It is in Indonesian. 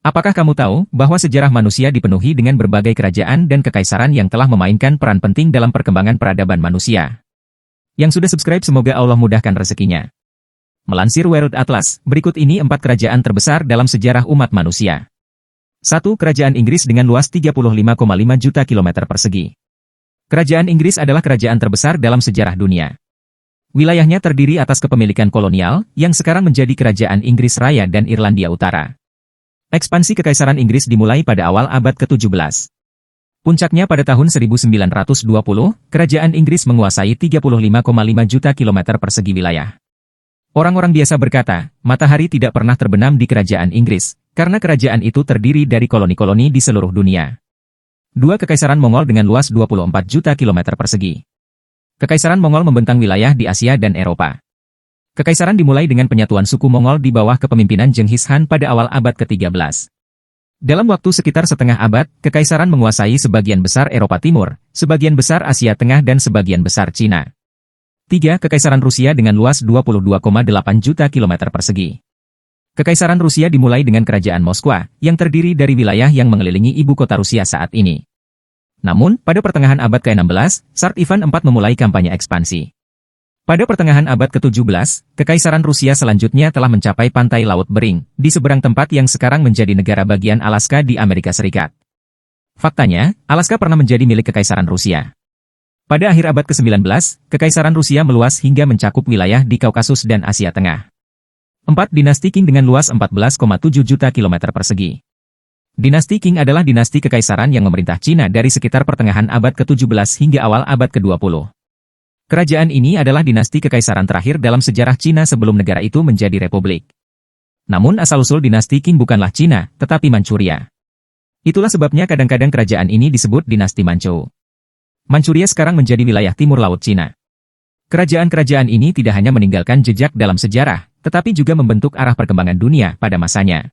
Apakah kamu tahu bahwa sejarah manusia dipenuhi dengan berbagai kerajaan dan kekaisaran yang telah memainkan peran penting dalam perkembangan peradaban manusia? Yang sudah subscribe semoga Allah mudahkan rezekinya. Melansir World Atlas, berikut ini 4 kerajaan terbesar dalam sejarah umat manusia. 1. Kerajaan Inggris dengan luas 35,5 juta kilometer persegi. Kerajaan Inggris adalah kerajaan terbesar dalam sejarah dunia. Wilayahnya terdiri atas kepemilikan kolonial, yang sekarang menjadi Kerajaan Inggris Raya dan Irlandia Utara. Ekspansi Kekaisaran Inggris dimulai pada awal abad ke-17. Puncaknya pada tahun 1920, Kerajaan Inggris menguasai 35,5 juta kilometer persegi wilayah. Orang-orang biasa berkata, matahari tidak pernah terbenam di Kerajaan Inggris, karena kerajaan itu terdiri dari koloni-koloni di seluruh dunia. 2. Kekaisaran Mongol dengan luas 24 juta kilometer persegi. Kekaisaran Mongol membentang wilayah di Asia dan Eropa. Kekaisaran dimulai dengan penyatuan suku Mongol di bawah kepemimpinan Genghis Khan pada awal abad ke-13. Dalam waktu sekitar setengah abad, kekaisaran menguasai sebagian besar Eropa Timur, sebagian besar Asia Tengah dan sebagian besar Cina. 3. Kekaisaran Rusia dengan luas 22,8 juta kilometer persegi. Kekaisaran Rusia dimulai dengan Kerajaan Moskwa, yang terdiri dari wilayah yang mengelilingi ibu kota Rusia saat ini. Namun, pada pertengahan abad ke-16, Tsar Ivan IV memulai kampanye ekspansi. Pada pertengahan abad ke-17, Kekaisaran Rusia selanjutnya telah mencapai pantai Laut Bering, di seberang tempat yang sekarang menjadi negara bagian Alaska di Amerika Serikat. Faktanya, Alaska pernah menjadi milik Kekaisaran Rusia. Pada akhir abad ke-19, Kekaisaran Rusia meluas hingga mencakup wilayah di Kaukasus dan Asia Tengah. 4. Dinasti Qing dengan luas 14,7 juta kilometer persegi. Dinasti Qing adalah dinasti kekaisaran yang memerintah Cina dari sekitar pertengahan abad ke-17 hingga awal abad ke-20. Kerajaan ini adalah dinasti kekaisaran terakhir dalam sejarah Cina sebelum negara itu menjadi republik. Namun asal-usul dinasti Qing bukanlah Cina, tetapi Manchuria. Itulah sebabnya kadang-kadang kerajaan ini disebut dinasti Manchu. Manchuria sekarang menjadi wilayah timur laut Cina. Kerajaan-kerajaan ini tidak hanya meninggalkan jejak dalam sejarah, tetapi juga membentuk arah perkembangan dunia pada masanya.